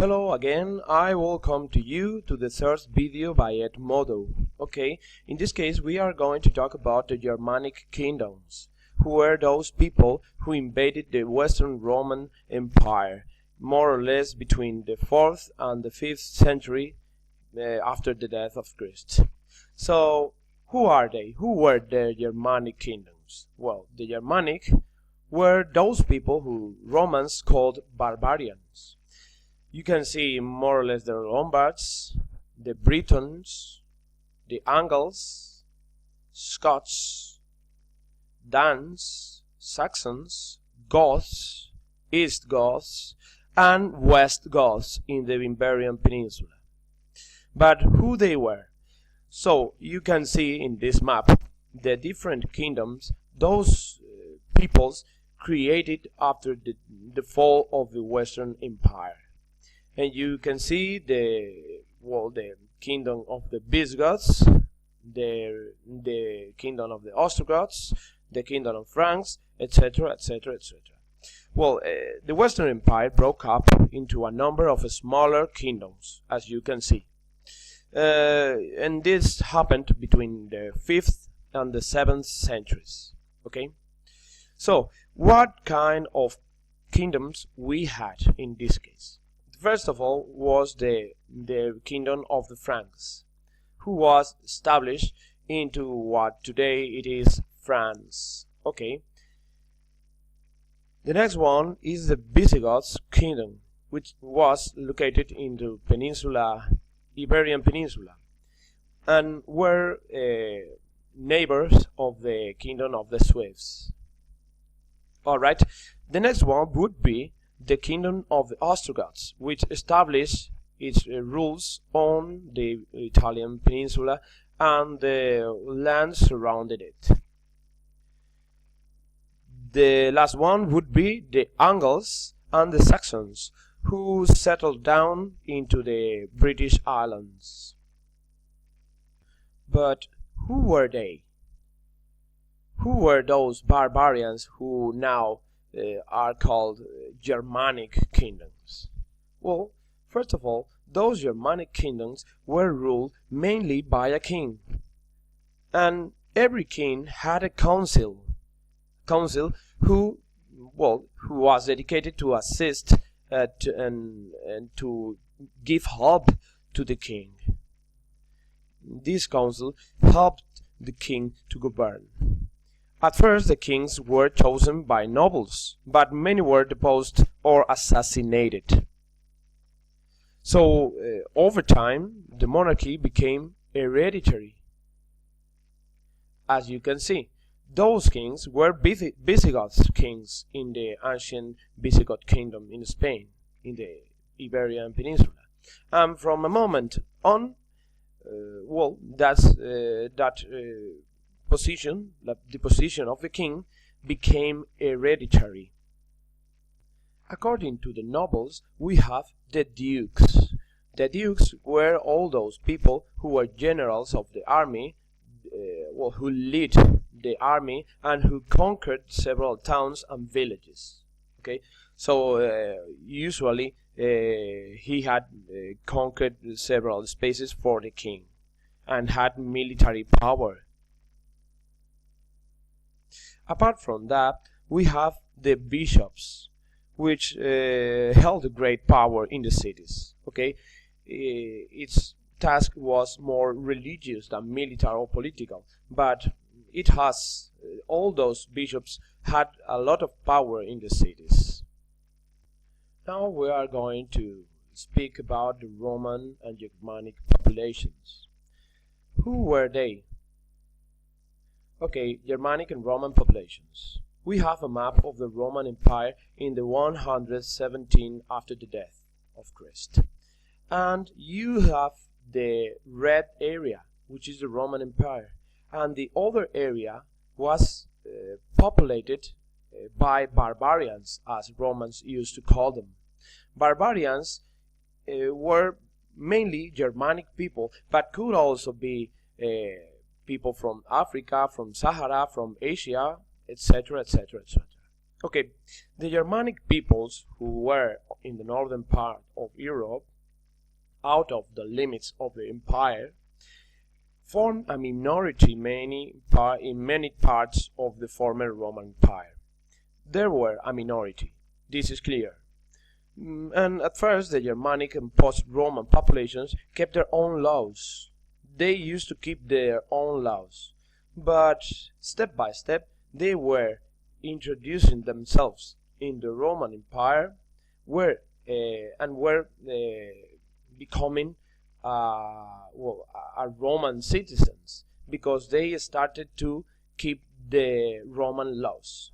Hello again, I welcome to you to the third video by Edmodo. Okay, in this case we are going to talk about the Germanic Kingdoms, who were those people who invaded the Western Roman Empire, more or less between the 4th and the 5th century after the death of Christ. So, who are they? Who were the Germanic Kingdoms? Well, the Germanic were those people who Romans called barbarians. You can see more or less the Lombards, the Britons, the Angles, Scots, Danes, Saxons, Goths, East Goths, and West Goths in the Iberian Peninsula. But who they were? So you can see in this map the different kingdoms those peoples created after the fall of the Western Empire. And you can see the kingdom of the Visigoths, the kingdom of the Ostrogoths, the kingdom of Franks, etc., etc., etc. Well, the Western Empire broke up into a number of smaller kingdoms, as you can see. And this happened between the 5th and the 7th centuries. Okay? So, what kind of kingdoms we had in this case? First of all was the kingdom of the Franks, who was established into what today it is France. Okay. The next one is the Visigoths kingdom, which was located in the Iberian Peninsula, and were neighbors of the kingdom of the Swiss. Alright, the next one would be the kingdom of the Ostrogoths, which established its rules on the Italian peninsula and the land surrounding it. The last one would be the Angles and the Saxons, who settled down into the British Islands. But who were they? Who were those barbarians who now are called Germanic Kingdoms? Well, first of all, those Germanic kingdoms were ruled mainly by a king, and every king had a council who was dedicated to assist and to give help to the king. This council helped the king to govern. At first, the kings were chosen by nobles, but many were deposed or assassinated. So, over time, the monarchy became hereditary. As you can see, those kings were Visigoth kings in the ancient Visigoth kingdom in Spain, in the Iberian Peninsula. And from a moment on, the position of the king became hereditary. According to the nobles, we have the dukes. The dukes were all those people who were generals of the army, who lead the army and who conquered several towns and villages. Okay, so usually he had conquered several spaces for the king and had military power. Apart from that, we have the bishops, which held a great power in the cities. Okay, its task was more religious than military or political, but it has all those bishops had a lot of power in the cities. Now we are going to speak about the Roman and Germanic populations. Who were they? Okay, Germanic and Roman populations. We have a map of the Roman Empire in the 117 after the death of Christ. And you have the red area, which is the Roman Empire. And the other area was populated by barbarians, as Romans used to call them. Barbarians were mainly Germanic people, but could also be people from Africa, from Sahara, from Asia, etc., etc., etc. Okay, the Germanic peoples who were in the northern part of Europe, out of the limits of the empire, formed a minority in many parts of the former Roman Empire. There were a minority, this is clear. And at first the Germanic and post-Roman populations kept their own laws. They used to keep their own laws. But step by step they were introducing themselves in the Roman Empire were becoming Roman citizens because they started to keep the Roman laws.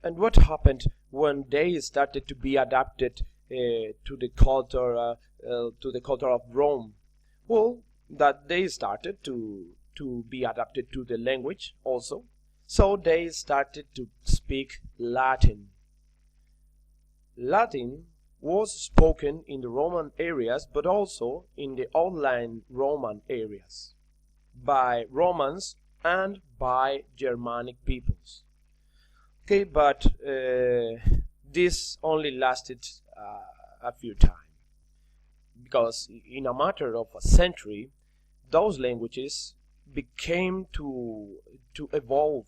And what happened when they started to be adapted to the culture of Rome? Well, that they started to be adapted to the language also. So they started to speak Latin. Latin was spoken in the Roman areas, but also in the outlying Roman areas by Romans and by Germanic peoples. Okay, but this only lasted a few times because in a matter of a century, those languages became to evolve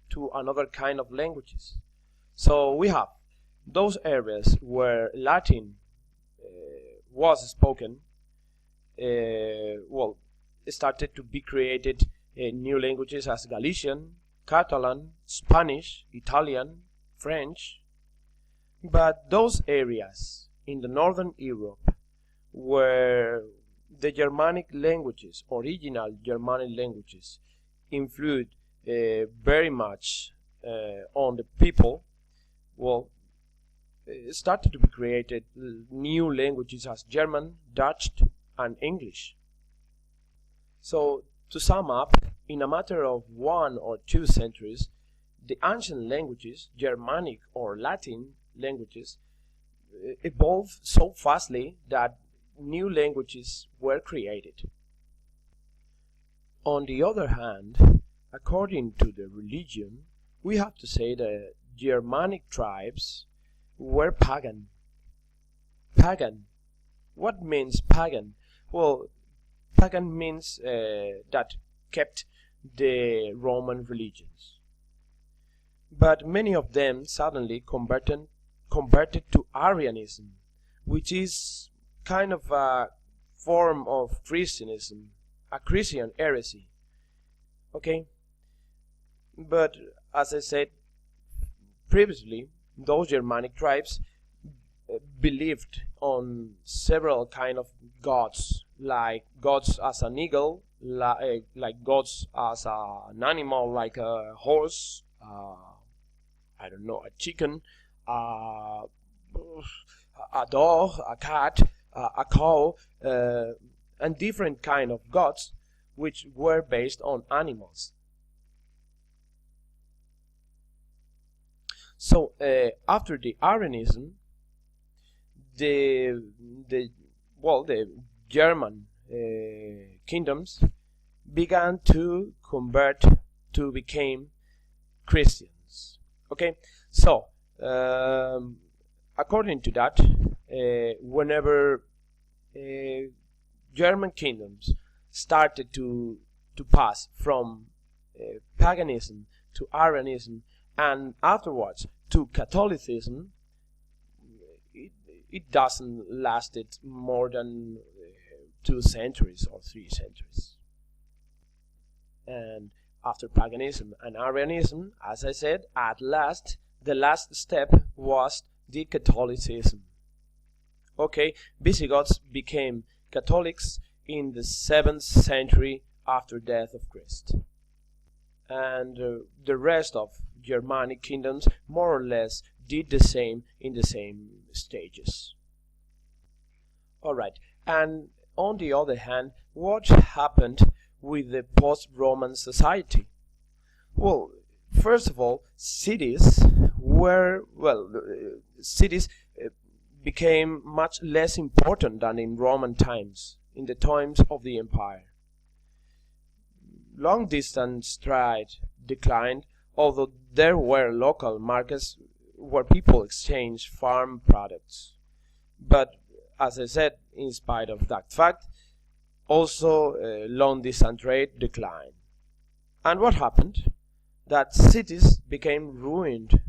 to another kind of languages. So we have those areas where Latin was spoken, started to be created new languages as Galician, Catalan, Spanish, Italian, French. But those areas in the northern Europe where the Germanic languages, original Germanic languages, influenced very much on the people, started to be created new languages as German, Dutch, and English. So to sum up, in a matter of 1 or 2 centuries, the ancient languages, Germanic or Latin languages, evolved so fastly that new languages were created. On the other hand, according to the religion, we have to say that Germanic tribes were pagan. Pagan. What means pagan? Well, pagan means that kept the Roman religions. But many of them suddenly converted to Arianism, which is kind of a form of Christianism, a Christian heresy. Okay? But as I said previously, those Germanic tribes believed on several kind of gods, like gods as an eagle, like gods as an animal, like a horse, I don't know, a chicken, a dog, a cat, a cow, and different kind of gods which were based on animals. So after the Arianism, the German kingdoms began to convert to become Christians. Okay, so according to that, whenever German kingdoms started to pass from paganism to Arianism and afterwards to Catholicism, it doesn't lasted more than 2 centuries or 3 centuries. And after paganism and Arianism, as I said, at last, the last step was the Catholicism. Okay, Visigoths became Catholics in the 7th century after death of Christ. And the rest of Germanic kingdoms more or less did the same in the same stages. Alright, and on the other hand, what happened with the post-Roman society? Well, first of all, cities became much less important than in Roman times, in the times of the empire. Long distance trade declined although there were local markets where people exchanged farm products. But as I said, in spite of that fact, also long distance trade declined. And what happened? That cities became ruined,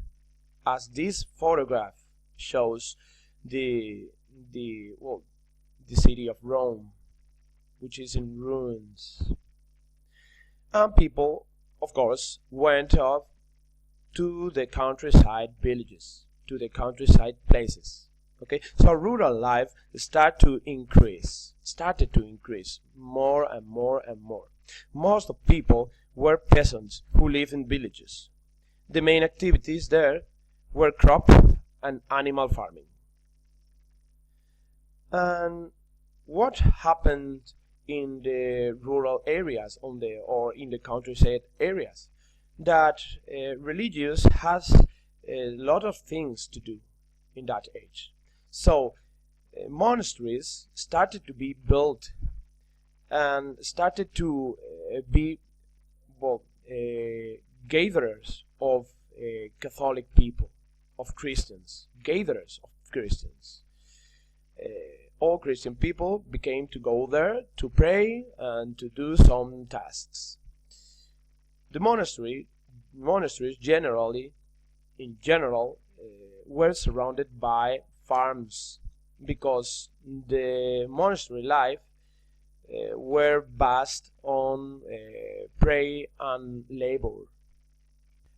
as this photograph shows the city of Rome, which is in ruins. And people, of course, went off to the countryside villages, to the countryside places. Okay, so rural life started to increase more and more and more. Most of people were peasants who lived in villages. The main activities there were crop and animal farming. And what happened in the rural areas or in the countryside areas? That religious has a lot of things to do in that age. So monasteries started to be built and started to be gatherers of Catholic people, of Christians, gatherers of Christians. All Christian people became to go there to pray and to do some tasks. The monasteries in general, were surrounded by farms, because the monastery life were based on prayer and labor.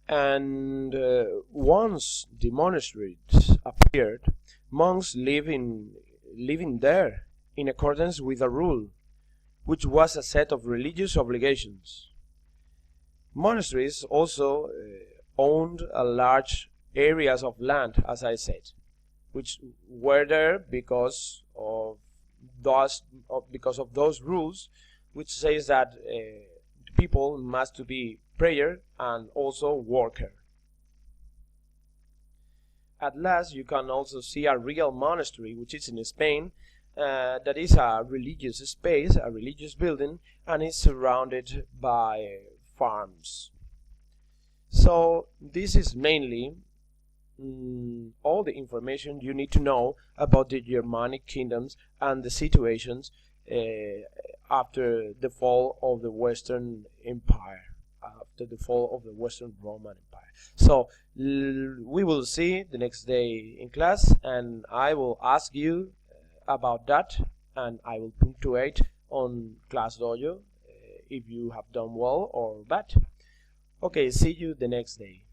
And once the monasteries appeared, monks living there in accordance with a rule, which was a set of religious obligations. Monasteries also owned a large areas of land, as I said, which were there because of those rules, which says that people must be prayer and also worker. At last, you can also see a real monastery, which is in Spain, that is a religious space, a religious building, and is surrounded by farms. So this is mainly all the information you need to know about the Germanic kingdoms and the situations after the fall of the Western Empire, after the fall of the Western Roman Empire. So we will see the next day in class, and I will ask you about that, and I will punctuate on Class Dojo if you have done well or bad. Okay, see you the next day.